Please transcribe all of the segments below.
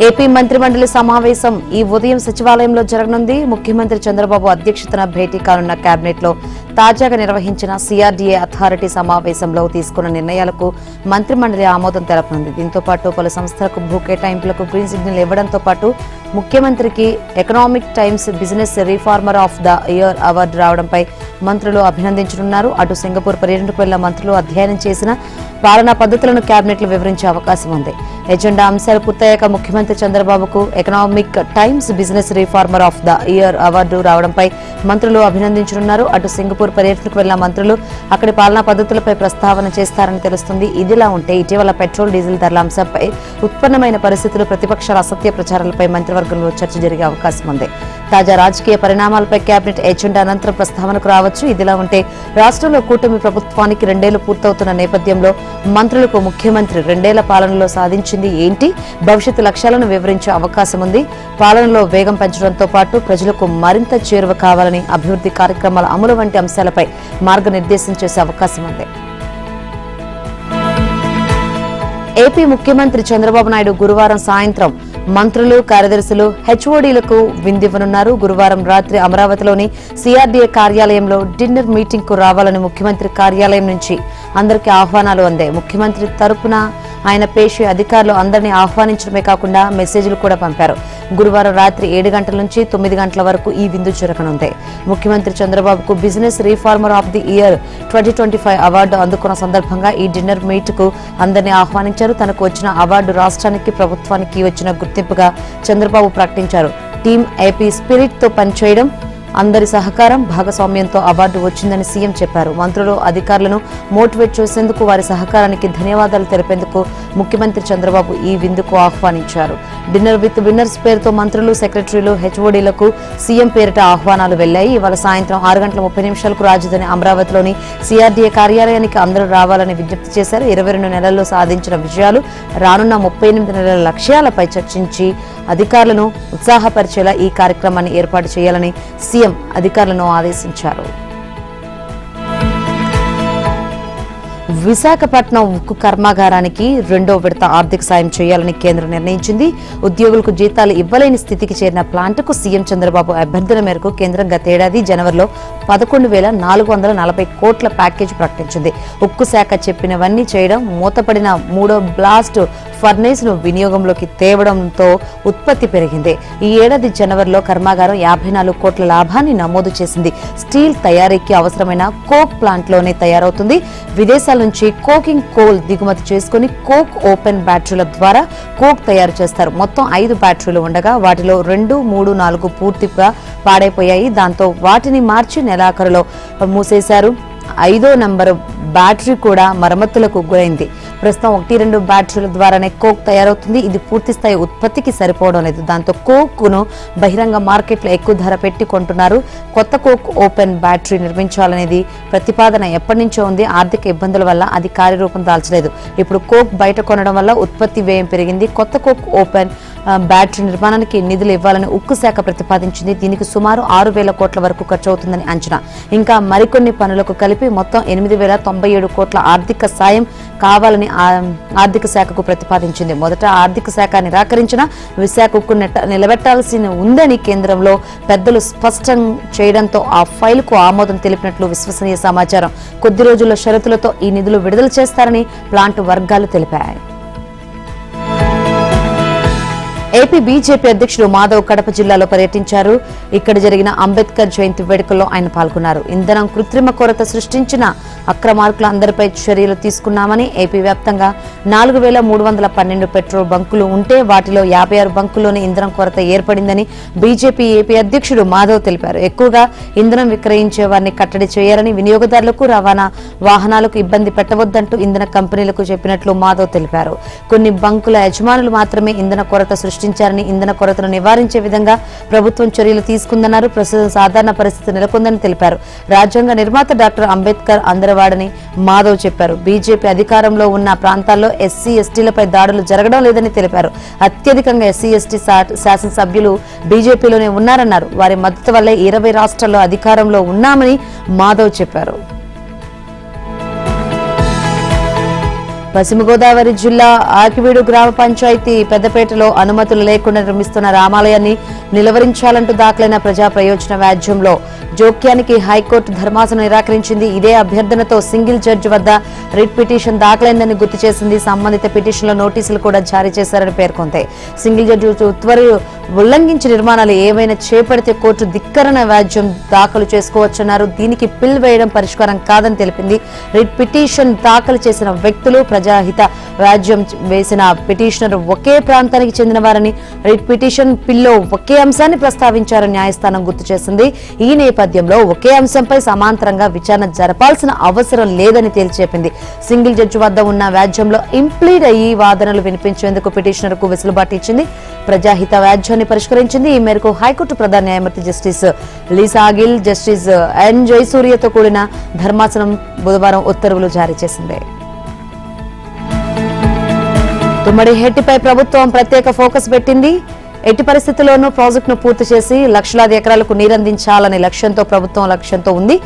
AP మంత్రిమండలి సమావేశం ఈ ఉదయం సచివాలయంలో జరగనుంది. ముఖ్యమంత్రి చంద్రబాబు అధ్యక్షతన భేటీ కానున్న కేబినెట్ లో తాజాగా నిర్వహించిన సిఆర్డీఏ అథారిటీ సమావేశంలో తీసుకున్న నిర్ణయాలకు మంత్రిమండలి ఆమోదం తెలపనుంది. దీంతో పాటు పలు సంస్థలకు భూ కేటాయింపులకు గ్రీన్ సిగ్నల్ ఇవ్వడంతో పాటు ముఖ్యమంత్రికి Economic Times business reformer of the year award రావడంపై మంత్రులు అభినందించనున్నారు. అటు సింగపూర్ పర్యటనకు వెళ్లిన మంత్రులు అధ్యయనం చేసిన పాలనా పద్ధతులను కేబినెట్ లో వివరించే అవకాశం ఉంది. ఎజెండా అంశాలు పూర్తయ్యాక ముఖ్యమంత్రి చంద్రబాబుకు Economic Times business reformer of the year award రావడంపై మంత్రులు అభినందించనున్నారు. అటు సింగపూర్ పర్యటనకు వెళ్లిన మంత్రులు అక్కడి పాలనా పద్ధతులపై ప్రస్తావన చేస్తారని తెలుస్తుంది. ఇదిలా ఉంటే ఇటీవల పెట్రోల్ డీజిల్ ధరల అంశంపై ఉత్పన్నమైన పరిస్థితులు, ప్రతిపక్షాల అసత్య ప్రచారాలపై మంత్రివర్గంలో చర్చ జరిగే అవకాశం ఉంది. తాజా రాజకీయ పరిణామాలపై కేబినెట్ ఎజెండా అనంతరం ప్రస్తావనకు రావచ్చు. ఇదిలా ఉంటే రాష్ట్రంలో కూటమి ప్రభుత్వానికి 2 ఏళ్లు పూర్తవుతున్న నేపథ్యంలో మంత్రులకు ముఖ్యమంత్రి 2 ఏళ్ల పాలనలో సాధించింది ఏంటి, భవిష్యత్తు లక్ష్యాలను వివరించే అవకాశం ఉంది. పాలనలో వేగం పెంచడంతో పాటు ప్రజలకు మరింత చేరువ కావాలని, అభివృద్ధి కార్యక్రమాల అమలు వంటి అంశాలపై మార్గనిర్దేశం చేసే అవకాశం ఉంది. ఏపీ ముఖ్యమంత్రి చంద్రబాబు నాయుడు గురువారం సాయంత్రం మంత్రులు, కార్యదర్శులు, హెచ్ఓడీలకు విందివ్వనున్నారు. గురువారం రాత్రి అమరావతిలోని సిఆర్డీఏ కార్యాలయంలో డిన్నర్ మీటింగ్ కు రావాలని ముఖ్యమంత్రి కార్యాలయం నుంచి అందరికీ ఆహ్వానాలు అందాయి. ముఖ్యమంత్రి తరపున ఆయన పేషి అధికారులు అందరినీ ఆహ్వానించడమే కాకుండా మెసేజ్లు కూడా పంపారు. గురువారం రాత్రి 7 గంటల నుంచి 9 గంటల వరకు ఈ విందు జరగనుంది. ముఖ్యమంత్రి చంద్రబాబుకు business reformer of the year 2025 award అందుకున్న సందర్భంగా ఈ డిన్నర్ మీట్ కు అందరినీ ఆహ్వానించారు. తనకు వచ్చిన అవార్డు రాష్ట్రానికి, ప్రభుత్వానికి వచ్చిన గుర్తింపుగా చంద్రబాబు ప్రకటించారు. టీం ఏపీ స్పిరిట్ తో పనిచేయడం, అందరి సహకారం, భాగస్వామ్యంతో అవార్డు వచ్చిందని సీఎం చెప్పారు. మంత్రులు, అధికారులను మోటివేట్ చేసేందుకు, వారి సహకారానికి ధన్యవాదాలు తెలిపేందుకు ముఖ్యమంత్రి చంద్రబాబు ఈ విందుకు ఆహ్వానించారు. డిన్నర్ విత్ విన్నర్స్ పేరుతో మంత్రులు, సెక్రటరీలు, హెచ్ఓడీలకు సీఎం పేరిట ఆహ్వానాలు వెళ్లాయి. ఇవాళ సాయంత్రం 6:30 రాజధాని అమరావతిలోని సిఆర్డీఏ కార్యాలయానికి అందరూ రావాలని విజ్ఞప్తి చేశారు. 22 నెలల్లో సాధించిన విజయాలు, రానున్న 38 నెలల లక్ష్యాలపై చర్చించి అధికారులను ఉత్సాహపరిచేలా ఈ కార్యక్రమాన్ని ఏర్పాటు చేయాలని సీఎం అధికారులను ఆదేశించారు. విశాఖపట్నం ఉక్కు కర్మాగారానికి 2వ విడత ఆర్థిక సాయం చేయాలని కేంద్రం నిర్ణయించింది. ఉద్యోగులకు జీతాలు ఇవ్వలేని స్థితికి చేరిన ప్లాంటుకు సీఎం చంద్రబాబు అభ్యర్థన మేరకు కేంద్రం గతేడాది జనవరిలో 11,440 కోట్ల ప్యాకేజీ ప్రకటించింది. ఉక్కు శాఖ చెప్పినవన్నీ చేయడం, మూతపడిన 3వ బ్లాస్ట్ ఫర్నేస్ ను వినియోగంలోకి తేవడంతో ఉత్పత్తి పెరిగింది. ఈ ఏడాది జనవరిలో కర్మాగారం 54 కోట్ల లాభాన్ని నమోదు చేసింది. స్టీల్ తయారీకి అవసరమైన కోక్ ప్లాంట్ లోనే తయారవుతుంది. విదేశాల నుంచి కోకింగ్ కోల్ దిగుమతి చేసుకుని కోక్ ఓపెన్ బ్యాటరీల ద్వారా కోక్ తయారు చేస్తారు. మొత్తం 5 బ్యాటరీలు ఉండగా వాటిలో 2, 3, 4 పూర్తిగా పాడైపోయాయి. దాంతో వాటిని మార్చి నెలాఖరులో మూసేశారు. 5వ నంబరు బ్యాటరీ కూడా మరమ్మతులకు గురైంది. ప్రస్తుతం 1-2 బ్యాటరీల ద్వారానే కోక్ తయారవుతుంది. ఇది పూర్తి స్థాయి ఉత్పత్తికి సరిపోవడం లేదు. దాంతో కోక్ ను బహిరంగ మార్కెట్లో ఎక్కువ ధర పెట్టి కొంటున్నారు. కొత్త కోక్ ఓపెన్ బ్యాటరీ నిర్మించాలనేది ప్రతిపాదన ఎప్పటి నుంచో ఉంది. ఆర్థిక ఇబ్బందుల వల్ల అది కార్యరూపం దాల్చలేదు. ఇప్పుడు కోక్ బయట కొనడం వల్ల ఉత్పత్తి వ్యయం పెరిగింది. కొత్త కోక్ ఓపెన్ బ్యాటరీ నిర్మాణానికి నిధులు ఇవ్వాలని ఉక్కు శాఖ ప్రతిపాదించింది. దీనికి సుమారు 6,000 కోట్ల వరకు ఖర్చు అవుతుందని అంచనా. ఇంకా మరికొన్ని పనులకు కలిపి మొత్తం 8,097 కోట్ల ఆర్థిక సాయం కావాలని ఆర్థిక శాఖకు ప్రతిపాదించింది. మొదట ఆర్థిక శాఖ నిరాకరించిన విశాఖ ఉక్కు నిలబెట్టాల్సి ఉందని కేంద్రంలో పెద్దలు స్పష్టం చేయడంతో ఆ ఫైలుకు ఆమోదం తెలిపినట్లు విశ్వసనీయ సమాచారం. కొద్ది రోజుల్లో షరతులతో ఈ నిధులు విడుదల చేస్తారని ప్లాంట్ వర్గాలు తెలిపాయి. ఏపీ బీజేపీ అధ్యక్షుడు మాధవ్ కడప జిల్లాలో పర్యటించారు. ఇక్కడ జరిగిన అంబేద్కర్ జయంతి వేడుకల్లో ఆయన పాల్గొన్నారు. ఇంధనం కృత్రిమ కొరత సృష్టించిన అక్రమార్కుల అందరిపై చర్యలు తీసుకున్నామని, ఏపీ వ్యాప్తంగా 4,312 పెట్రోల్ బంకులు ఉంటే వాటిలో 56 బంకుల్లోనే ఇంధనం కొరత ఏర్పడిందని బీజేపీ ఏపీ అధ్యక్షుడు మాధవ్ తెలిపారు. ఎక్కువగా ఇంధనం విక్రయించే వారిని కట్టడి చేయాలని, వినియోగదారులకు, రవాణా వాహనాలకు ఇబ్బంది పెట్టవద్దంటూ ఇంధన కంపెనీలకు చెప్పినట్లు మాధవ్ తెలిపారు. కొన్ని బంకుల యజమానులు మాత్రమే ఇంధన కొరత సృష్టించారని, ఇంధన కొరతను నివారించే విధంగా ప్రభుత్వం చర్యలు తీసుకుందన్నారు. ప్రస్తుతం సాధారణ పరిస్థితి నెలకొందని తెలిపారు. రాజ్యాంగ నిర్మాత డాక్టర్ అంబేద్కర్ అందరవాడని మాధవ్ చెప్పారు. బీజేపీ అధికారంలో ఉన్న ప్రాంతాల్లో ఎస్సీ ఎస్టీలపై దాడులు జరగడం లేదని తెలిపారు. అత్యధికంగా ఎస్సీ ఎస్టీ శాసనసభ్యులు బీజేపీలోనే ఉన్నారన్నారు. వారి మద్దతు వల్లే 20 రాష్ట్రాల్లో అధికారంలో ఉన్నామని మాధవ్ చెప్పారు. పశ్చిమ గోదావరి జిల్లా ఆకివీడు గ్రామ పంచాయతీ పెద్దపేటలో అనుమతులు లేకుండా నిర్మిస్తున్న రామాలయాన్ని నిలువరించాలంటూ దాఖలైన ప్రజా ప్రయోజన వ్యాజ్యంలో జోక్యానికి హైకోర్టు ధర్మాసనం నిరాకరించింది. ఇదే అభ్యర్థనతో సింగిల్ జడ్జి వద్ద రిట్ పిటిషన్ దాఖలైందని గుర్తు చేసింది. సంబంధిత పిటిషన్లో నోటీసులు కూడా జారీ చేశారని పేర్కొంది. సింగిల్ జడ్జి ఉత్తర్వులు ఉల్లంఘించి నిర్మాణాలు ఏవైనా చేపడితే కోర్టు ధిక్కరణ వ్యాజ్యం దాఖలు చేసుకోవచ్చన్నారు. దీనికి పిల్ వేయడం పరిష్కారం కాదని తెలిపింది. రిట్ పిటిషన్ దాఖలు చేసిన వ్యక్తులు ప్రజాహిత వ్యాజ్యం వేసిన పిటిషనర్ ఒకే ప్రాంతానికి చెందిన వారని, రిట్ పిటిషన్ పిల్లో ఒకే అంశాన్ని ప్రస్తావించారని న్యాయస్థానం గుర్తు చేసింది. ఈ నేపథ్యంలో ఒకే అంశంపై సమాంతరంగా విచారణ జరపాల్సిన అవసరం లేదని తేల్చెప్పింది. సింగిల్ జడ్జి వద్ద ఉన్న వ్యాజ్యంలో ఇంప్లీడ్ అయ్యి వాదనలు వినిపించేందుకు పిటిషనర్ కు వెసులుబాటు ఇచ్చింది. ప్రజాహిత వ్యాజ్యాన్ని పరిష్కరించింది. ఈ మేరకు హైకోర్టు ప్రధాన న్యాయమూర్తి జస్టిస్ లీసా ఆగిల్, జస్టిస్ ఎన్ జయసూర్యతో కూడిన ధర్మాసనం బుధవారం ఉత్తర్వులు జారీ చేసింది. తుమ్మడి హెట్టిపై ప్రభుత్వం ప్రత్యేక ఫోకస్ పెట్టింది. ఎట్టి పరిస్థితుల్లోనూ ప్రాజెక్టును పూర్తి చేసి లక్షలాది ఎకరాలకు నీరందించాలనే లక్ష్యంతో ఉంది.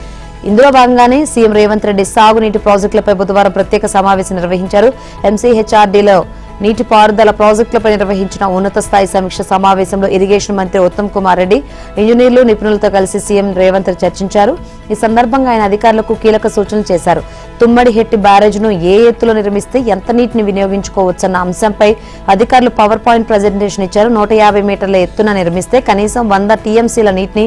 ఇందులో భాగంగానే సీఎం రేవంత్ రెడ్డి సాగునీటి ప్రాజెక్టులపై బుధవారం ప్రత్యేక సమావేశం నిర్వహించారు. ఎంసీహెచ్ఆర్డీలో నీటిపారుదల ప్రాజెక్టులపై నిర్వహించిన ఉన్నత స్థాయి సమీక్ష సమావేశంలో ఇరిగేషన్ మంత్రి ఉత్తమ్ కుమార్ రెడ్డి, ఇంజనీర్లు, నిపుణులతో కలిసి సీఎం రేవంత్ చర్చించారు. ఈ సందర్భంగా ఆయన అధికారులకు కీలక సూచనలు చేశారు. తుమ్మడి హెట్టి బ్యారేజ్ను ఏ ఎత్తులో నిర్మిస్తే ఎంత నీటిని వినియోగించుకోవచ్చన్న అంశంపై అధికారులు పవర్ పాయింట్ ప్రజెంటేషన్ ఇచ్చారు. 150 మీటర్ల ఎత్తున నిర్మిస్తే కనీసం 100 టీఎంసీల నీటిని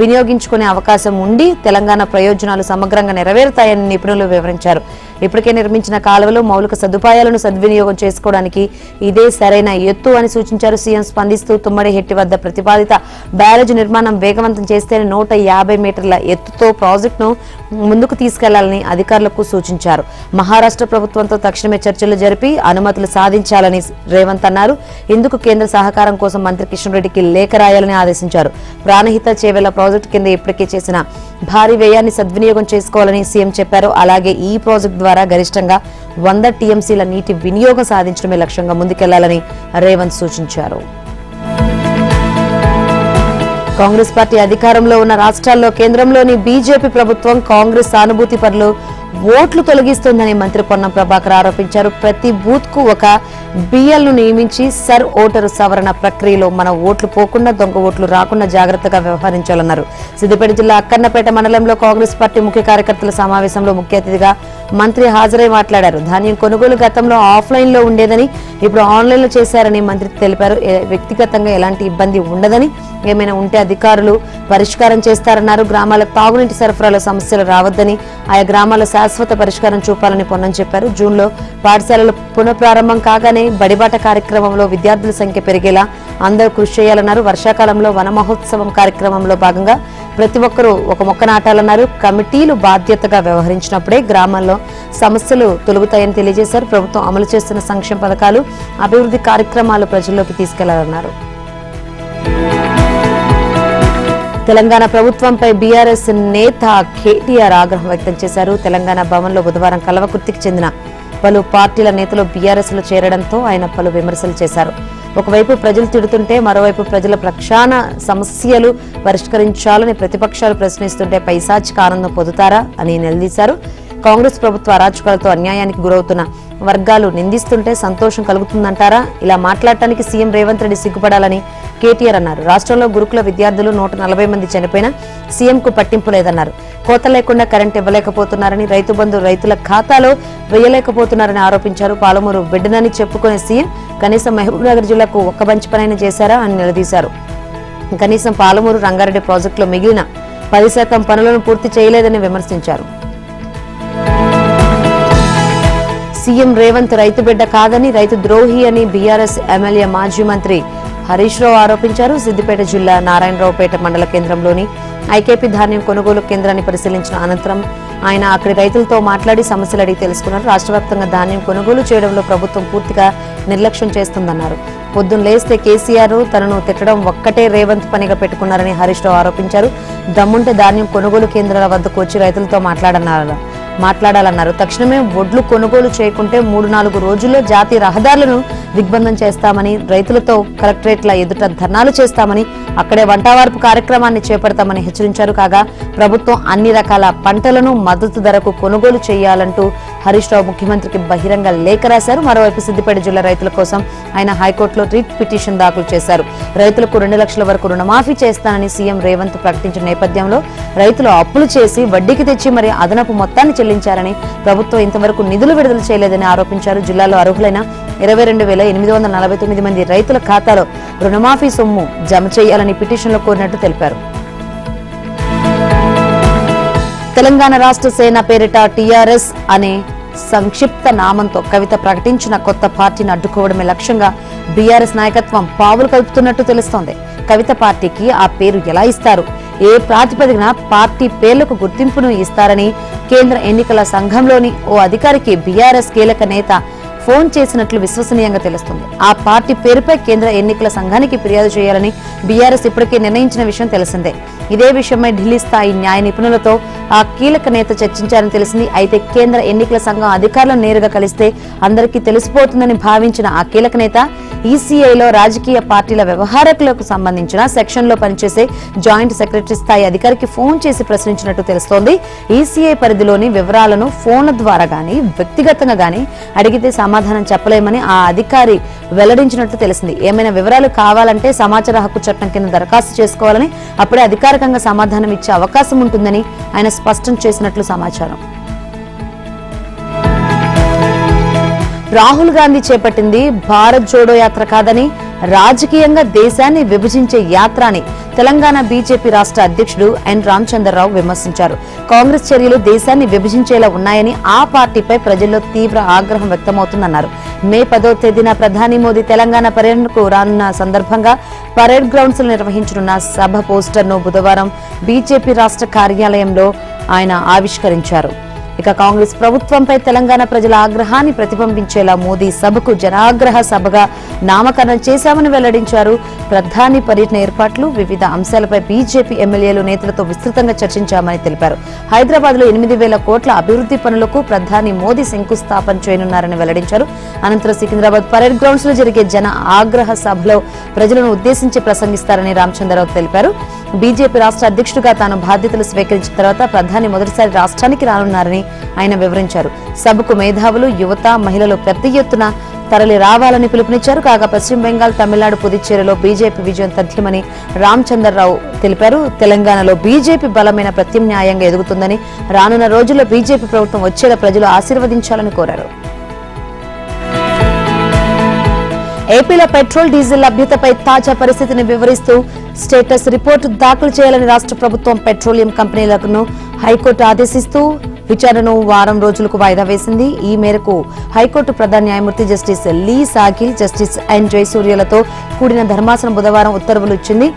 వినియోగించుకునే అవకాశం ఉండి తెలంగాణ ప్రయోజనాలు సమగ్రంగా నెరవేరుతాయని నిపుణులు వివరించారు. ఇప్పటికే నిర్మించిన కాలువలు, మౌలిక సదుపాయాలను సద్వినియోగం చేసుకోవడానికి ఇదే సరైన ఎత్తు అని సూచించారు. సీఎం స్పందిస్తూ తుమ్మడి హెట్టి వద్ద ప్రతిపాదిత బ్యారేజ్ నిర్మాణం వేగవంతం చేస్తేనే 150 మీటర్ల ఎత్తుతో ప్రాజెక్టును ముందుకు తీసుకెళ్లాలని అధికారులకు సూచించారు. మహారాష్ట్ర ప్రభుత్వంతో తక్షణమే చర్చలు జరిపి అనుమతులు సాధించాలని రేవంత్ అన్నారు. ఇందుకు కేంద్ర సహకారం కోసం మంత్రి కిషన్ రెడ్డికి లేఖ రాయాలని ఆదేశించారు. ప్రాణహిత చేవెళ్ల ప్రాజెక్టు కింద ఇప్పటికే చేసిన భారీ వ్యయాన్ని సద్వినియోగం చేసుకోవాలని సీఎం చెప్పారు. అలాగే ఈ ప్రాజెక్టు ద్వారా గరిష్టంగా 100 టీఎంసీల నీటి వినియోగం సాధించడమే లక్ష్యంగా ముందుకెళ్లాలని రేవంత్ సూచించారు. కాంగ్రెస్ పార్టీ అధికారంలో ఉన్న రాష్ట్రాల్లో కేంద్రంలోని బీజేపీ ప్రభుత్వం కాంగ్రెస్ సానుభూతి పరులు ఓట్లు తొలగిస్తోందని మంత్రి పొన్నం ప్రభాకర్ ఆరోపించారు. ప్రతి బూత్ కు ఒక బిఎల్ ను నియమించి సర్ ఓటరు సవరణ ప్రక్రియలో మన ఓట్లు పోకుండా, దొంగ ఓట్లు రాకుండా జాగ్రత్తగా వ్యవహరించాలన్నారు. సిద్దిపేట జిల్లా అక్కన్నపేట మండలంలో కాంగ్రెస్ పార్టీ ముఖ్య కార్యకర్తల సమావేశంలో ముఖ్య అతిథిగా మంత్రి హాజరై మాట్లాడారు. ధాన్యం కొనుగోలు గతంలో ఆఫ్లైన్ లో ఉండేదని ఇప్పుడు ఆన్లైన్ లో చేశారని మంత్రి తెలిపారు. వ్యక్తిగతంగా ఎలాంటి ఇబ్బంది ఉండదని, ఏమైనా ఉంటే అధికారులు పరిష్కారం చేస్తారన్నారు. గ్రామాలకు తాగునీటి సరఫరాలో సమస్యలు రావద్దని, ఆయా గ్రామాల శాశ్వత పరిష్కారం చూపాలని పొన్నం చెప్పారు. జూన్లో పాఠశాలలు పునఃప్రారంభం కాగానే బడిబాట కార్యక్రమంలో విద్యార్థుల సంఖ్య పెరిగేలా అందరూ కృషి చేయాలన్నారు. వర్షాకాలంలో వన మహోత్సవం కార్యక్రమంలో భాగంగా ప్రతి ఒక్కరూ ఒక మొక్క నాటాలన్నారు. కమిటీలు బాధ్యతగా వ్యవహరించినప్పుడే గ్రామాల్లో సమస్యలు తొలగుతాయని తెలియజేశారు. ప్రభుత్వం అమలు చేస్తున్న సంక్షేమ పథకాలు, అభివృద్ధి కార్యక్రమాలు ప్రజల్లోకి తీసుకెళ్లాలన్నారు. తెలంగాణ ప్రభుత్వంపై బీఆర్ఎస్ నేత కేటీఆర్ ఆగ్రహం వ్యక్తం చేశారు. తెలంగాణ భవన్లో బుధవారం కల్వకుర్తికి చెందిన పలు పార్టీల నేతలు బీఆర్ఎస్ లో చేరడంతో ఆయన పలు విమర్శలు చేశారు. ఒకవైపు ప్రజలు తిడుతుంటే మరోవైపు ప్రజల పక్షాన సమస్యలు పరిష్కరించాలని ప్రతిపక్షాలు ప్రశ్నిస్తుంటే పైశాచిక ఆనందం పొందుతారా అని నిలదీశారు. కాంగ్రెస్ ప్రభుత్వ అరాచకాలతో అన్యాయానికి గురవుతున్న వర్గాలు నిందిస్తుంటే సంతోషం కలుగుతుందంటారా? ఇలా మాట్లాడటానికి సీఎం రేవంత్ రెడ్డి సిగ్గుపడాలని కేటీఆర్ అన్నారు. రాష్ట్రంలో గురుకుల విద్యార్థులు 140 మంది చనిపోయినా సీఎంకు పట్టింపు లేదన్నారు. కోత లేకుండా కరెంట్ ఇవ్వలేకపోతున్నారని, రైతు బంధు రైతుల ఖాతాలో వేయలేకపోతున్నారని ఆరోపించారు. పాలమూరు బిడ్డనని చెప్పుకునే సీఎం కనీసం మహబూబ్నగర్ జిల్లాకు ఒక్క మంచి పనైనా చేశారా అని నిలదీశారు. కనీసం పాలమూరు, రంగారెడ్డి ప్రాజెక్టులో మిగిలిన 10% పనులను పూర్తి చేయలేదని విమర్శించారు. సీఎం రేవంత్ రైతు బిడ్డ కాదని, రైతు ద్రోహి అని బీఆర్ఎస్ ఎమ్మెల్యే మాజీ మంత్రి హరీష్ రావు ఆరోపించారు. సిద్దిపేట జిల్లా నారాయణరావుపేట మండల కేంద్రంలోని ఐకేపీ ధాన్యం కొనుగోలు కేంద్రాన్ని పరిశీలించిన అనంతరం ఆయన అక్కడి రైతులతో మాట్లాడి సమస్యలు అడిగి తెలుసుకున్నారు. రాష్ట్ర వ్యాప్తంగా ధాన్యం కొనుగోలు చేయడంలో ప్రభుత్వం పూర్తిగా నిర్లక్ష్యం చేస్తుందన్నారు. పొద్దున్న లేస్తే కేసీఆర్ తనను తిట్టడం ఒక్కటే రేవంత్ పనిగా పెట్టుకున్నారని హరీష్ రావు ఆరోపించారు. దమ్ముంటే ధాన్యం కొనుగోలు కేంద్రాల వద్దకు వచ్చి రైతులతో మాట్లాడన్నారు. మాట్లాడాలన్నారు. తక్షణమే వడ్లు కొనుగోలు చేయకుంటే 3-4 రోజుల్లో జాతీయ రహదారులను దిగ్బంధం చేస్తామని, రైతులతో కలెక్టరేట్ల ఎదుట ధర్నాలు చేస్తామని, అక్కడే వంటవార్పు కార్యక్రమాన్ని చేపడతామని హెచ్చరించారు. కాగా ప్రభుత్వం అన్ని రకాల పంటలను మద్దతు ధరకు కొనుగోలు చేయాలంటూ హరీష్ రావు ముఖ్యమంత్రికి బహిరంగ లేఖ రాశారు. మరోవైపు సిద్దిపేట జిల్లా రైతుల కోసం ఆయన హైకోర్టులో రిట్ పిటిషన్ దాఖలు చేశారు. రైతులకు 2 లక్షల వరకు రుణమాఫీ చేస్తానని సీఎం రేవంత్ ప్రకటించిన నేపథ్యంలో రైతులు అప్పులు చేసి వడ్డీకి తెచ్చి మరి అదనపు మొత్తాన్ని చెల్లించారని, ప్రభుత్వం ఇంతవరకు నిధులు విడుదల చేయలేదని ఆరోపించారు. జిల్లాలో అర్హులైన 22,849 మంది రైతుల ఖాతాలో రుణమాఫీ సొమ్ము జమ చేయాలని పిటిషన్లో కోరినట్టు తెలిపారు. తెలంగాణ రాష్ట్ర సేన పేరిట టీఆర్ఎస్ అనే సంక్షిప్త నామంతో కవిత ప్రకటించిన కొత్త పార్టీని అడ్డుకోవడమే లక్ష్యంగా బీఆర్ఎస్ నాయకత్వం పావులు కలుపుతున్నట్టు తెలుస్తోంది. కవిత పార్టీకి ఆ పేరు ఎలా ఇస్తారు, ఏ ప్రాతిపదికన పార్టీ పేర్లకు గుర్తింపును ఇస్తారని కేంద్ర ఎన్నికల సంఘంలోని ఓ అధికారికి బీఆర్ఎస్ కీలక నేత ఫోన్ చేసినట్లు విశ్వసనీయంగా తెలుస్తుంది. ఆ పార్టీ పేరుపై కేంద్ర ఎన్నికల సంఘానికి ఫిర్యాదు చేయాలని బీఆర్ఎస్ ఇప్పటికే నిర్ణయించిన విషయం తెలిసిందే. ఇదే విషయమై ఢిల్లీ స్థాయి న్యాయ నిపుణులతో ఆ కీలక నేత చర్చించారని తెలిసింది. అయితే కేంద్ర ఎన్నికల సంఘం అధికారులను నేరుగా కలిస్తే అందరికీ తెలిసిపోతుందని భావించిన ఆ కీలక నేత ఈసీఐలో రాజకీయ పార్టీల వ్యవహారాలకు సంబంధించిన సెక్షన్లో పనిచేసే జాయింట్ సెక్రటరీ స్థాయి అధికారికి ఫోన్ చేసి ప్రశ్నించినట్టు తెలుస్తోంది. ఈసీఐ పరిధిలోని వివరాలను ఫోన్ల ద్వారా గానీ వ్యక్తిగతంగా గానీ అడిగితే సమాధానం చెప్పలేమని ఆ అధికారి వెల్లడించినట్లు తెలిసింది. ఏమైనా వివరాలు కావాలంటే సమాచార హక్కు చట్టం కింద దరఖాస్తు చేసుకోవాలని, అప్పుడే అధికారికంగా సమాధానం ఇచ్చే అవకాశం ఉంటుందని ఆయన స్పష్టం చేసినట్లు సమాచారం. రాహుల్ గాంధీ చేపట్టింది భారత్ జోడో యాత్ర కాదని, రాజకీయంగా దేశాన్ని విభజించే యాత్ర అని తెలంగాణ బీజేపీ రాష్ట్ర అధ్యక్షుడు ఎన్ రామచంద్రరావు విమర్శించారు. కాంగ్రెస్ చర్యలు దేశాన్ని విభజించేలా ఉన్నాయని, ఆ పార్టీపై ప్రజల్లో తీవ్ర ఆగ్రహం వ్యక్తమవుతుందన్నారు. మే 10వ తేదీన ప్రధాని మోదీ తెలంగాణ పర్యటనకు రానున్న సందర్భంగా పరేడ్ గ్రౌండ్స్ లో నిర్వహించనున్న సభ పోస్టర్ను బుధవారం బీజేపీ రాష్ట్ర కార్యాలయంలో ఆయన ఆవిష్కరించారు. ఇక కాంగ్రెస్ ప్రభుత్వంపై తెలంగాణ ప్రజల ఆగ్రహాన్ని ప్రతిబింబించేలా మోదీ సభకు జనాగ్రహ సభగా నామకరణం చేశామని వెల్లడించారు. ప్రధాని పర్యటన ఏర్పాట్లు, వివిధ అంశాలపై బీజేపీ ఎమ్మెల్యేలు నేతలతో విస్తృతంగా చర్చించామని తెలిపారు. హైదరాబాద్ లో 8,000 కోట్ల అభివృద్ధి పనులకు ప్రధాని మోదీ శంకుస్థాపన చేయనున్నారని వెల్లడించారు. అనంతరం సికింద్రాబాద్ పరేడ్ గ్రౌండ్స్ లో జరిగే జన ఆగ్రహ సభలో ప్రజలను ఉద్దేశించి ప్రసంగిస్తారని రామచంద్రరావు తెలిపారు. బీజేపీ రాష్ట్ర అధ్యక్షుడిగా తాను బాధ్యతలు స్వీకరించిన తర్వాత ప్రధాని మొదటిసారి రాష్ట్రానికి రానున్నారని ఆయన వివరించారు. సభకు మేధావులు, యువత, మహిళలు పెద్ద ఎత్తున తరలి రావాలని పిలుపునిచ్చారు. కాగా పశ్చిమ బెంగాల్, తమిళనాడు, పుదుచ్చేరిలో బీజేపీ విజయం తథ్యమని రామచంద్రరావు తెలిపారు. తెలంగాణలో బీజేపీ బలమైన ప్రత్యామ్నాయంగా ఎదుగుతుందని, రానున్న రోజుల్లో బీజేపీ ప్రభుత్వం వచ్చేలా ప్రజలు ఆశీర్వదించాలని కోరారు. ఏపీలో పెట్రోల్, డీజిల్ లభ్యతపై తాజా పరిస్థితిని వివరిస్తూ స్టేటస్ రిపోర్టు దాఖలు చేయాలని రాష్ట్ర ప్రభుత్వం పెట్రోలియం కంపెనీలను హైకోర్టు ఆదేశిస్తూ విచారణను వారం రోజులకు వాయిదా వేసింది. ఈ మేరకు హైకోర్టు ప్రధాన న్యాయమూర్తి జస్టిస్ లీ సాగిల్, జస్టిస్ ఎన్ జయసూర్యలతో కూడిన ధర్మాసనం బుధవారం ఉత్తర్వులు ఇచ్చింది.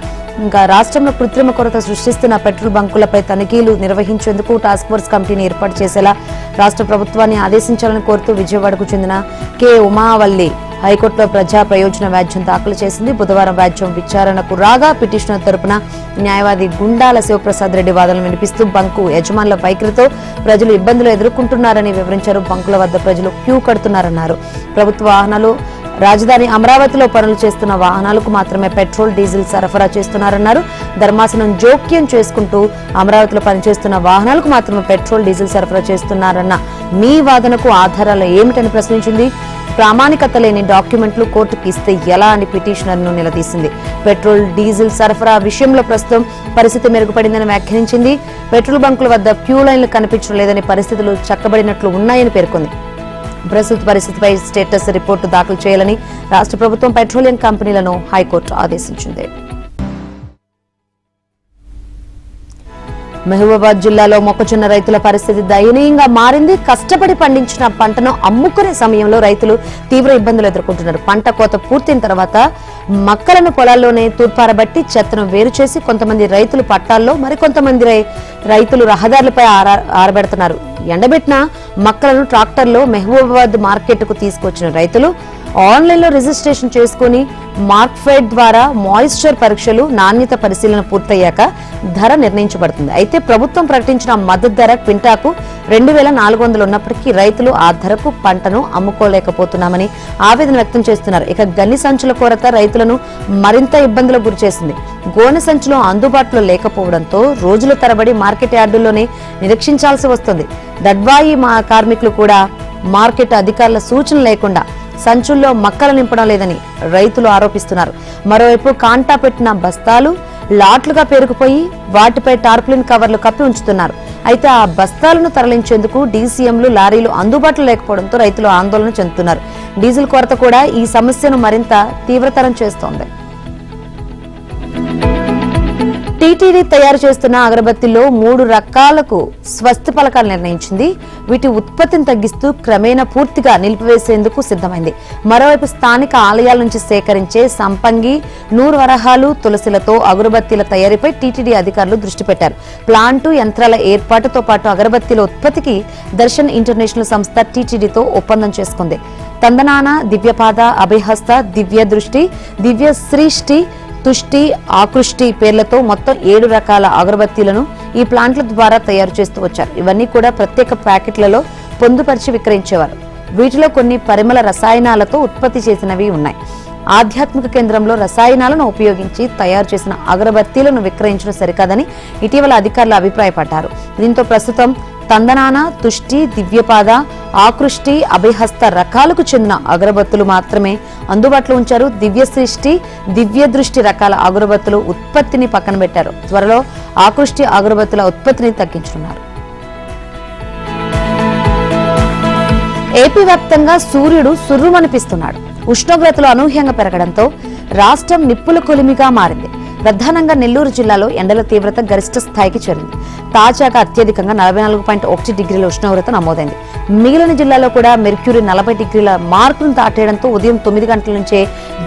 ఇంకా రాష్ట్రంలో కృత్రిమ కొరత సృష్టిస్తున్న పెట్రోల్ బంకులపై తనిఖీలు నిర్వహించేందుకు టాస్క్ ఫోర్స్ కమిటీని ఏర్పాటు చేసేలా రాష్ట్ర ప్రభుత్వాన్ని ఆదేశించాలని కోరుతూ విజయవాడకు చెందిన కె ఉమావల్లి హైకోర్టులో ప్రజా ప్రయోజన వ్యాజ్యం దాఖలు చేసింది. బుధవారం వ్యాజ్యం విచారణకు రాగా పిటిషనర్ తరపున న్యాయవాది గుండాల శివప్రసాద్ రెడ్డి వాదనలు వినిపిస్తూ బంకు యజమానుల వైఖరితో ప్రజలు ఇబ్బందులు ఎదుర్కొంటున్నారని వివరించారు. బంకుల వద్ద ప్రజలు క్యూ కడుతున్నారన్నారు. ప్రభుత్వ వాహనాలు, రాజధాని అమరావతిలో పనులు చేస్తున్న వాహనాలకు మాత్రమే పెట్రోల్, డీజిల్ సరఫరా చేస్తున్నారన్నారు. ధర్మాసనం జోక్యం చేసుకుంటూ అమరావతిలో పనిచేస్తున్న వాహనాలకు మాత్రమే పెట్రోల్, డీజిల్ సరఫరా చేస్తున్నారన్న మీ వాదనకు ఆధారాలు ఏమిటని ప్రశ్నించింది. ప్రామాణికత లేని డాక్యుమెంట్లు కోర్టుకు ఇస్తే ఎలా అని పిటిషనర్ ను నిలదీసింది. పెట్రోల్, డీజిల్ సరఫరా విషయంలో ప్రస్తుతం పరిస్థితి మెరుగుపడిందని వ్యాఖ్యానించింది. పెట్రోల్ బంకుల వద్ద క్యూ లైన్లు కనిపించడం లేదని, పరిస్థితులు చక్కబడినట్లు ఉన్నాయని పేర్కొంది. ప్రస్తుత పరిస్థితిపై స్టేటస్ రిపోర్టు దాఖలు చేయాలని రాష్ట్ర ప్రభుత్వం పెట్రోలియం కంపెనీలను హైకోర్టు ఆదేశించింది. మహబూబాబాద్ జిల్లాలో మొక్కజొన్న రైతుల పరిస్థితి దయనీయంగా మారింది. కష్టపడి పండించిన పంటను అమ్ముకునే సమయంలో రైతులు తీవ్ర ఇబ్బందులు ఎదుర్కొంటున్నారు. పంట కోత పూర్తయిన తర్వాత మక్కలను పొలాల్లోనే తూర్పారబట్టి చెత్తను వేరు చేసి కొంతమంది రైతులు పట్టాల్లో, మరికొంతమంది రైతులు రహదారులపై ఆరబెడుతున్నారు. ఎండబెట్టిన మక్కలను ట్రాక్టర్లో మహబూబాబాద్ మార్కెట్ కు తీసుకొచ్చిన రైతులు ఆన్లైన్ లో రిజిస్ట్రేషన్ చేసుకుని మార్క్ఫెడ్ ద్వారా మాయిశ్చర్ పరీక్షలు, నాణ్యత పరిశీలన పూర్తయ్యాక ధర నిర్ణయించబడుతుంది. అయితే ప్రభుత్వం ప్రకటించిన మద్దతు ధర క్వింటాకు 2400 ఉన్నప్పటికీ రైతులు ఆ ధరకు పంటను అమ్ముకోలేకపోతున్నామని ఆవేదన వ్యక్తం చేస్తున్నారు. ఇక గన్ని సంచుల కొరత రైతులను మరింత ఇబ్బందులకు గురిచేసింది. గోనె సంచులు అందుబాటులో లేకపోవడంతో రోజుల తరబడి మార్కెట్ యార్డుల్లోనే నిరీక్షించాల్సి వస్తుంది. దడ్వాయి కార్మికులు కూడా మార్కెట్ అధికారుల సూచన లేకుండా సంచుల్లో మక్కలు నింపడం లేదని రైతులు ఆరోపిస్తున్నారు. మరోవైపు కాంటా పెట్టిన బస్తాలు లాట్లుగా పేరుకుపోయి వాటిపై టార్పులిన్ కవర్లు కప్పి ఉంచుతున్నారు. అయితే ఆ బస్తాలను తరలించేందుకు డీసీఎంలు, లారీలు అందుబాటులో లేకపోవడంతో రైతులు ఆందోళన చెందుతున్నారు. డీజిల్ కొరత కూడా ఈ సమస్యను మరింత తీవ్రతరం చేస్తోంది. టీటీడీ తయారు చేస్తున్న అగరబత్తిలో 3 రకాలకు స్వస్తి పలకాలు నిర్ణయించింది. వీటి ఉత్పత్తిని తగ్గిస్తూ క్రమేణా పూర్తిగా నిలిపివేసేందుకు సిద్ధమైంది. మరోవైపు స్థానిక ఆలయాల నుంచి సేకరించే సంపంగి, నూరు వరహాలు, తులసిలతో అగరబత్తీల తయారీపై టీటీడీ అధికారులు దృష్టి పెట్టారు. ప్లాంటు, యంత్రాల ఏర్పాటుతో పాటు అగరబత్తీల ఉత్పత్తికి దర్శన్ ఇంటర్నేషనల్ సంస్థ టీటీడీతో ఒప్పందం చేసుకుంది. తందనాన, దివ్యపాద, అభయహస్త, దివ్య దృష్టి, దివ్య శ్రీష్టి, తుష్టి, ఆకృష్టి పేర్లతో మొత్తం 7 రకాల అగరబత్తీలను ఈ ప్లాంట్ల ద్వారా తయారు చేస్తూ వచ్చారు. ఇవన్నీ కూడా ప్రత్యేక ప్యాకెట్లలో పొందుపరిచి విక్రయించేవారు. వీటిలో కొన్ని పరిమళ రసాయనాలతో ఉత్పత్తి చేసినవి ఉన్నాయి. ఆధ్యాత్మిక కేంద్రంలో రసాయనాలను ఉపయోగించి తయారు చేసిన అగరబత్తీలను విక్రయించడం సరికాదని ఇటీవల అధికారులు అభిప్రాయపడ్డారు. దీంతో ప్రస్తుతం తందనాన, తుష్టి, దివ్యపాద, ఆకృష్టి, అభయహస్త రకాలకు చెందిన అగరబత్తులు మాత్రమే అందుబాటులో ఉంచారు. దివ్య సృష్టి, దివ్య దృష్టి రకాల అగరబత్తులు ఉత్పత్తిని పక్కన పెట్టారు. త్వరలో ఆకృష్టి అగరబత్తుల ఉత్పత్తిని తగ్గించనున్నారు. ఏపీ వ్యాప్తంగా సూర్యుడు సుర్రుమనిపిస్తున్నాడు. ఉష్ణోగ్రతలు అనూహ్యంగా పెరగడంతో రాష్ట్రం నిప్పుల కొలిమిగా మారింది. ప్రధానంగా నెల్లూరు జిల్లాలో ఎండల తీవ్రత గరిష్ట స్థాయికి చేరింది. తాజాగా అత్యధికంగా 44.1 డిగ్రీల ఉష్ణోగ్రత నమోదైంది. మిగిలిన జిల్లాలో కూడా మెర్క్యూరీ 40 డిగ్రీల మార్కును దాటేయడంతో ఉదయం 9 గంటల నుంచే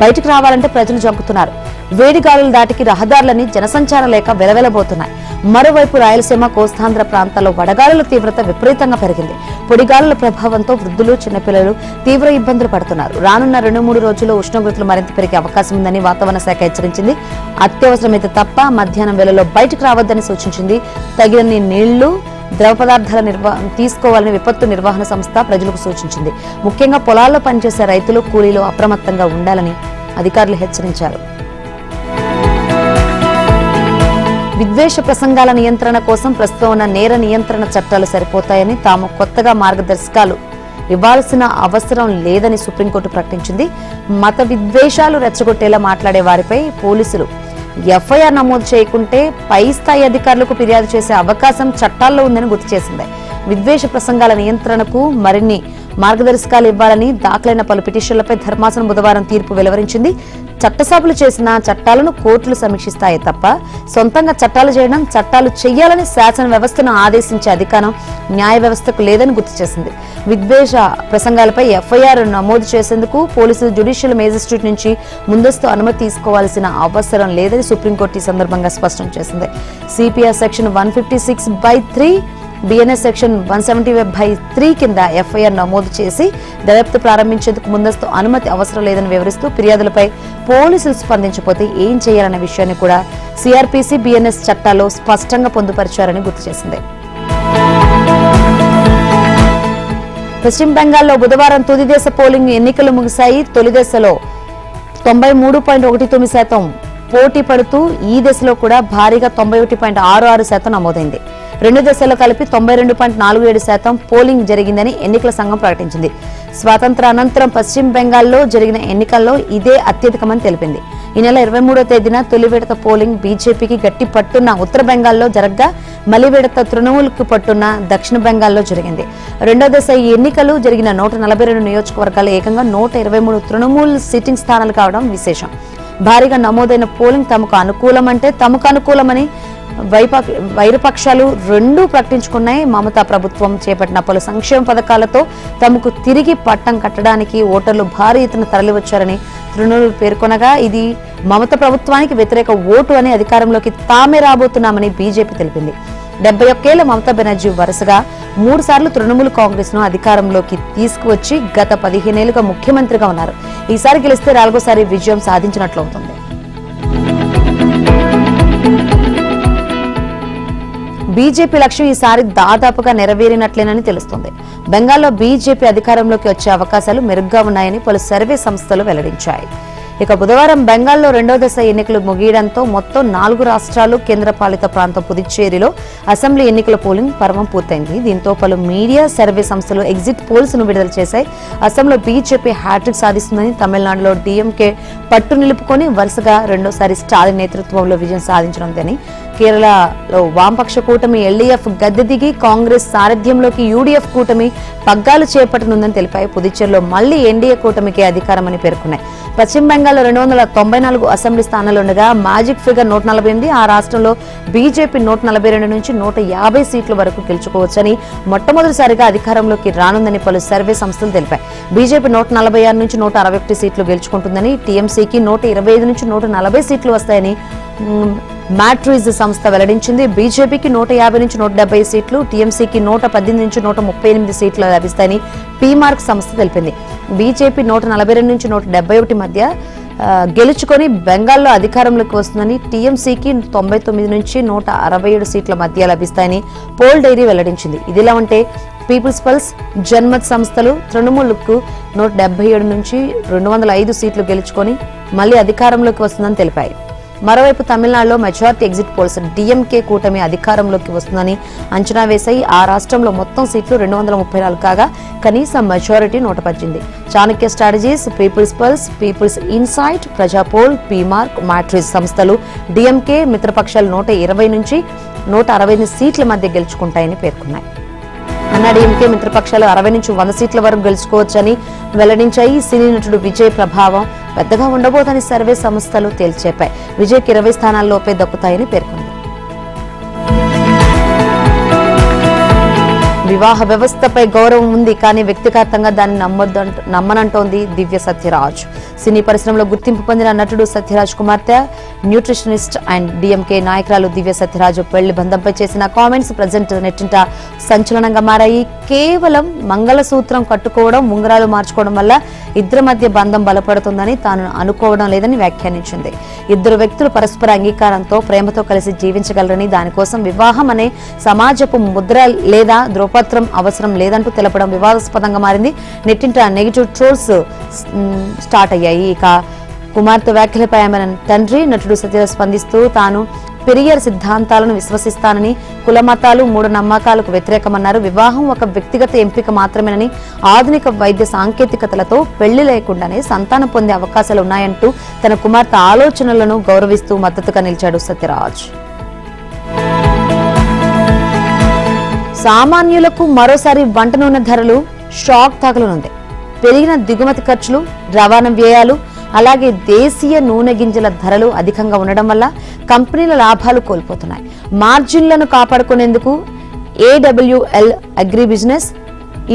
బయటకు రావాలంటే ప్రజలు జంకుతున్నారు. వేడి గాలులు దాటికి రహదారులని జనసంచారం లేక వెలవెలబోతున్నాయి. మరోవైపు రాయలసీమ, కోస్తాంధ్ర ప్రాంతాల్లో వడగాలుల తీవ్రత విపరీతంగా పెరిగింది. పొడిగాలుల ప్రభావంతో వృద్ధులు, చిన్నపిల్లలు తీవ్ర ఇబ్బందులు పడుతున్నారు. రానున్న 2-3 రోజుల్లో ఉష్ణోగ్రతలు మరింత పెరిగే అవకాశం ఉందని వాతావరణ శాఖ హెచ్చరించింది. అత్యవసరమైతే తప్ప మధ్యాహ్నం వేళలో బయటకు రావద్దని సూచించింది. తగినన్ని నీళ్లు, ద్రవ పదార్థాల తీసుకోవాలని విపత్తు నిర్వహణ సంస్థ ప్రజలకు సూచించింది. ముఖ్యంగా పొలాల్లో పనిచేసే రైతులు, కూలీలు అప్రమత్తంగా ఉండాలని అధికారులు హెచ్చరించారు. విద్వేష ప్రసంగాల నియంత్రణ కోసం ప్రస్తుతం ఉన్న నేర నియంత్రణ చట్టాలు సరిపోతాయని, తాము కొత్తగా మార్గదర్శకాలు ఇవ్వాల్సిన అవసరం లేదని సుప్రీంకోర్టు ప్రకటించింది. మత విద్వేషాలు రెచ్చగొట్టేలా మాట్లాడే వారిపై పోలీసులు ఎఫ్ఐఆర్ నమోదు చేయకుంటే పై స్థాయి అధికారులకు ఫిర్యాదు చేసే అవకాశం చట్టాల్లో ఉందని గుర్తు చేసింది. విద్వేష ప్రసంగాల నియంత్రణకు మరిన్ని మార్గదర్శకాలు ఇవ్వాలని దాఖలైన పలు పిటిషన్లపై ధర్మాసనం బుధవారం తీర్పు వెలువరించింది. చట్టసభలు చేసిన చట్టాలను కోర్టులు సమీక్షిస్తాయే తప్ప సొంతంగా చట్టాలు చేయడం, చట్టాలు చేయాలని శాసన వ్యవస్థను ఆదేశించే అధికారం న్యాయ వ్యవస్థకు లేదని గుర్తు చేసింది. విద్వేష ప్రసంగాలపై ఎఫ్ఐఆర్ నమోదు చేసేందుకు పోలీసులు జ్యుడిషియల్ మేజిస్ట్రేట్ నుంచి ముందస్తు అనుమతి తీసుకోవాల్సిన అవసరం లేదని సుప్రీంకోర్టు ఈ సందర్భంగా స్పష్టం చేసింది. సిపిఆర్ సెక్షన్ 156/3, బిఎన్ఎస్ సెక్షన్ 170/3 కింద ఎఫ్ఐఆర్ నమోదు చేసి దర్యాప్తు ప్రారంభించేందుకు ముందస్తు అనుమతి అవసరం లేదని వివరిస్తూ ఫిర్యాదులపై పోలీసులు స్పందించకపోతే ఏం చేయాలనే విషయాన్ని కూడా సిఆర్పిసి, బిఎన్ఎస్ చట్టాల్లో స్పష్టంగా పొందుపరిచారని గుర్తు చేసింది. పశ్చిమ బెంగాల్లో బుధవారం తుది దశ పోలింగ్ ఎన్నికలు ముగిశాయి. తొలి దశలో 93.19% పోటీ పడుతూ ఈ దశలో కూడా భారీగా 91.66% నమోదైంది. 2 దశల్లో కలిపి 92.47% పోలింగ్ జరిగిందని ఎన్నికల సంఘం ప్రకటించింది. స్వాతంత్ర అనంతరం పశ్చిమ బెంగాల్లో జరిగిన ఎన్నికల్లో ఇదే అత్యధికమని తెలిపింది. ఈ నెల 23వ తేదీన తొలి విడత పోలింగ్ బీజేపీకి గట్టి పట్టున్న ఉత్తర బెంగాల్లో జరగ్గా మలి విడత తృణమూల్కు పట్టున్న దక్షిణ బెంగాల్లో జరిగింది. 2వ దశ ఈ ఎన్నికలు జరిగిన 142 నియోజకవర్గాలు ఏకంగా 123 తృణమూల్ సిట్టింగ్ స్థానాలు కావడం విశేషం. భారీగా నమోదైన పోలింగ్ తమకు అనుకూలమంటే తమకు అనుకూలమని వైరపక్షాలు రెండూ ప్రకటించుకున్నాయి. మమతా ప్రభుత్వం చేపట్టిన పలు సంక్షేమ పథకాలతో తమకు తిరిగి పట్టం కట్టడానికి ఓటర్లు భారీ ఎత్తున తరలివచ్చారని తృణమూల్ పేర్కొనగా ఇది మమతా ప్రభుత్వానికి వ్యతిరేక ఓటు అని అధికారంలోకి తామే రాబోతున్నామని బీజేపీ తెలిపింది. 71 ఏళ్ల మమతా బెనర్జీ వరుసగా 3 సార్లు తృణమూల్ కాంగ్రెస్ ను అధికారంలోకి తీసుకువచ్చి గత 15 ఏళ్లుగా ముఖ్యమంత్రిగా ఉన్నారు. ఈసారి గెలిస్తే 4వసారి విజయం సాధించినట్లవుతుంది. బీజేపీ లక్ష్యం ఈసారి దాదాపుగా నెరవేరినట్లేనని తెలుస్తోంది. బెంగాల్లో బీజేపీ అధికారంలోకి వచ్చే అవకాశాలు మెరుగ్గా ఉన్నాయని పలు సర్వే సంస్థలు వెల్లడించాయి. ఇక బుధవారం బెంగాల్లో రెండో దశ ఎన్నికలు ముగియడంతో మొత్తం 4 రాష్ట్రాలు, కేంద్రపాలిత ప్రాంతం పుదుచ్చేరిలో అసెంబ్లీ ఎన్నికల పోలింగ్ పర్వం పూర్తయింది. దీంతో పలు మీడియా సర్వే సంస్థలు ఎగ్జిట్ పోల్స్ ను విడుదల చేశాయి. అసెంబ్లీలో బీజేపీ హ్యాట్రిక్ సాధిస్తుందని, తమిళనాడులో డీఎంకే పట్టు నిలుపుకొని వరుసగా రెండోసారి స్టాలిన్ నేతృత్వంలో విజయం సాధించనుందని, కేరళలో వామపక్ష కూటమి ఎల్డీఎఫ్ గద్దె దిగి కాంగ్రెస్ సారథ్యంలోకి యూడీఎఫ్ కూటమి పగ్గాలు చేపట్టనుందని తెలిపాయి. పుదుచ్చేరిలో మళ్లీ ఎన్డీఏ కూటమికే అధికారమని పేర్కొన్నాయి. పశ్చిమ బెంగాల్లో 294 అసెంబ్లీ స్థానాలుండగా మ్యాజిక్ ఫిగర్ 148. ఆ రాష్ట్రంలో బీజేపీ 142 నుంచి 150 సీట్ల వరకు గెలుచుకోవచ్చని, మొట్టమొదటిసారిగా అధికారంలోకి రానుందని పలు సర్వే సంస్థలు తెలిపాయి. బీజేపీ 146 నుంచి 161 సీట్లు గెలుచుకుంటుందని, టీఎంసీకి 125 నుంచి 140 సీట్లు వస్తాయని మ్యాట్రిజ్ సంస్థ వెల్లడించింది. బీజేపీకి 150 నుంచి 170 సీట్లు, టీఎంసీకి 118 నుంచి 138 సీట్లు లభిస్తాయని పీమార్క్ సంస్థ తెలిపింది. బీజేపీ 142 నుంచి 171 మధ్య గెలుచుకొని బెంగాల్లో అధికారంలోకి వస్తుందని, టీఎంసీకి 99 నుంచి 167 సీట్ల మధ్య లభిస్తాయని పోల్ డైరీ వెల్లడించింది. ఇదిలా ఉంటే పీపుల్స్ పల్స్, జన్మత్ సంస్థలు తృణమూల్కు 177 నుంచి 205 సీట్లు గెలుచుకొని మళ్లీ అధికారంలోకి వస్తుందని తెలిపాయి. మరోవైపు తమిళనాడులో మెజార్టీ ఎగ్జిట్ పోల్స్ డీఎంకే కూటమి అధికారంలోకి వస్తుందని అంచనా వేశాయి. ఆ రాష్ట్రంలో మొత్తం సీట్లు 234 కాగా కనీస majority 118. Chanakya strategies, people's pulse, people's insight, PrajaPoll, PMARQ, Matrize సంస్థలు డీఎంకే మిత్రపక్షాలు 120 నుంచి 165 సీట్ల మధ్య గెలుచుకుంటాయని పేర్కొన్నాయి. అన్నాడీఎంకే మిత్రపక్షాలు 60 నుంచి 100 సీట్ల వరకు గెలుచుకోవచ్చని వెల్లడించాయి. సినీ నటుడు విజయ్ ప్రభావం పెద్దగా ఉండబోదని సర్వే సంస్థలు తేల్చెప్పాయి. విజయ్కి 20 స్థానాల్లోపే దక్కుతాయని పేర్కొంది. వివాహ వ్యవస్థపై గౌరవం ఉంది, కానీ వ్యక్తిగతంగా దాన్ని నమ్మనంటోంది దివ్య సత్యరాజ్. సినీ పరిశ్రమలో గుర్తింపు పొందిన నటుడు సత్యరాజ్ కుమార్తె, న్యూట్రిషనిస్ట్ అండ్ డీఎంకే నాయకురాలు దివ్య సత్యరాజ్ పెళ్లి బంధంపై చేసిన కామెంట్స్ ప్రజెంట్ నెట్టింట సంచలనంగా మారాయి. కేవలం మంగళసూత్రం కట్టుకోవడం, ఉంగరాలు మార్చుకోవడం వల్ల ఇద్దరి మధ్య బంధం బలపడుతుందని తాను అనుకోవడం లేదని వ్యాఖ్యానించింది. ఇద్దరు వ్యక్తులు పరస్పర అంగీకారంతో ప్రేమతో కలిసి జీవించగలరని, దానికోసం వివాహం అనే సమాజపు ముద్ర లేదా ధ్రువపత్రం అవసరం లేదంటూ తెలపడం వివాదాస్పదంగా మారింది. నెట్టింట నెగిటివ్ ట్రోల్స్ స్టార్ట్ అయ్యాయి. ఇక కుమార్తె వ్యాఖ్యలపై ఆమె తండ్రి నటుడు సత్యరాజ్ స్పందిస్తూ తాను పెరియర్ సిద్ధాంతాలను విశ్వసిస్తానని, కుల మతాలు, మూఢనమ్మకాలకు వ్యతిరేకమన్నారు. వివాహం ఒక వ్యక్తిగత ఎంపిక మాత్రమేనని, ఆధునిక వైద్య సాంకేతికతలతో పెళ్లి లేకుండానే సంతానం పొందే అవకాశాలు ఉన్నాయంటూ తన కుమార్తె ఆలోచనలను గౌరవిస్తూ మద్దతుగా నిలిచాడు సత్యరాజ్. సామాన్యులకు మరోసారి వంట నూనె ధరలు షాక్ తగలనుంది. పెరిగిన దిగుమతి ఖర్చులు, రవాణా వ్యయాలు, అలాగే దేశీయ నూనె గింజల ధరలు అధికంగా ఉండడం వల్ల కంపెనీల లాభాలు కోల్పోతున్నాయి. మార్జిన్లను కాపాడుకునేందుకు AWL agri business,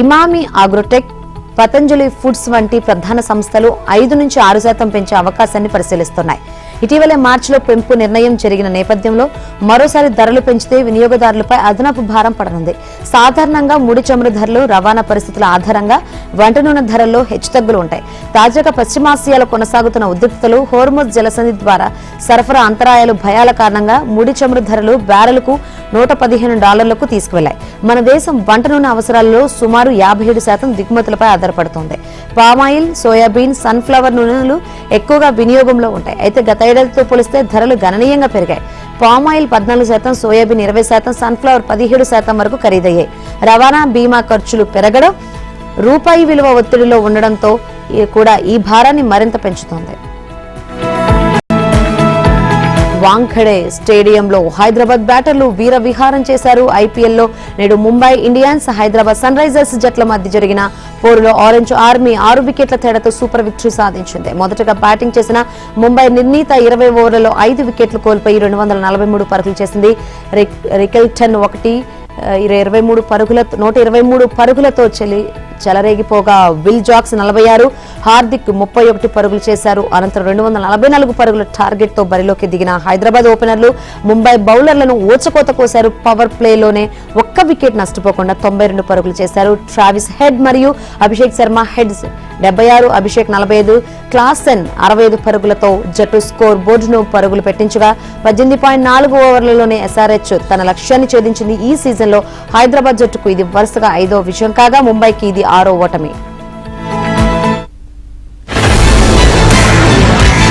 Emami agrotech, Patanjali foods వంటి ప్రధాన సంస్థలు 5 నుంచి 6% పెంచే అవకాశాన్ని పరిశీలిస్తున్నాయి. ఇటీవలే మార్చిలో పెంపు నిర్ణయం జరిగిన నేపథ్యంలో మరోసారి ధరలు పెంచితే వినియోగదారులపై అదనపు భారం పడనుంది. సాధారణంగా ముడి చమురు ధరలు, రవాణా పరిస్థితుల ఆధారంగా వంట నూనె ధరల్లో హెచ్చుతగ్గులు ఉంటాయి. తాజాగా పశ్చిమాసియాలో కొనసాగుతున్న ఉద్రిక్తతలు, హోర్ముజ్ జలసంధి ద్వారా సరఫరా అంతరాయాలు, భయాల కారణంగా ముడి చమురు ధరలు బ్యారెల్కు $115కు తీసుకువెళ్లాయి. మన దేశం వంట నూనె అవసరాలలో సుమారు 57% దిగుమతులపై ఆధారపడుతోంది. పామాయిల్, సోయాబీన్, సన్ఫ్లవర్ నూనెలు ఎక్కువగా వినియోగంలో ఉంటాయి. అయితే గత ఏడాదితో పోలిస్తే ధరలు గణనీయంగా పెరిగాయి. పామాయిల్ 14%, సోయాబీన్ 20%, సన్ఫ్లవర్ 17% వరకు ఖరీదయ్యాయి. రవాణా, బీమా ఖర్చులు పెరగడం, రూపాయి విలువ ఒత్తిడిలో ఉండడంతో కూడా ఈ భారాన్ని మరింత పెంచుతోంది. వాంఖడే స్టేడియంలో హైదరాబాద్ బ్యాటర్లు వీర విహారం చేశారు. ఐపీఎల్లో నేడు Mumbai Indians, Hyderabad Sunrisers జట్ల మధ్య జరిగిన పోరులో ఆరెంజ్ ఆర్మీ 6 వికెట్ల తేడాతో సూపర్ విక్టరీ సాధించింది. మొదటగా బ్యాటింగ్ చేసిన ముంబై నిర్ణీత 20 ఓవర్లలో 5 వికెట్లు కోల్పోయి 243 పరుగులు చేసింది. రికెల్టన్ 1, 123 పరుగులతో చెలరేగిపోగా విల్ జాక్స్ 46, హార్దిక్ 31 పరుగులు చేశారు. అనంతరం 244 పరుగుల టార్గెట్ తో బరిలోకి దిగిన హైదరాబాద్ ఓపెనర్లు ముంబై బౌలర్లను ఓచకోత కోశారు. పవర్ ప్లేలోనే ఒక్క వికెట్ నష్టపోకుండా 92 పరుగులు చేశారు. ట్రావిస్ హెడ్ మరియు అభిషేక్ శర్మ హెడ్స్ 76, అభిషేక్ 45, క్లాసెన్ 65 పరుగులతో జట్టు స్కోర్ బోర్డును పరుగులు పెట్టించగా 18.4 ఓవర్లలోనే ఎస్ఆర్హెచ్ తన లక్ష్యాన్ని ఛేదించింది. ఈ సీజన్లో హైదరాబాద్ జట్టుకు ఇది వరుసగా 5వ విజయం కాగా ముంబైకి ఇది 6వ ఓటమి.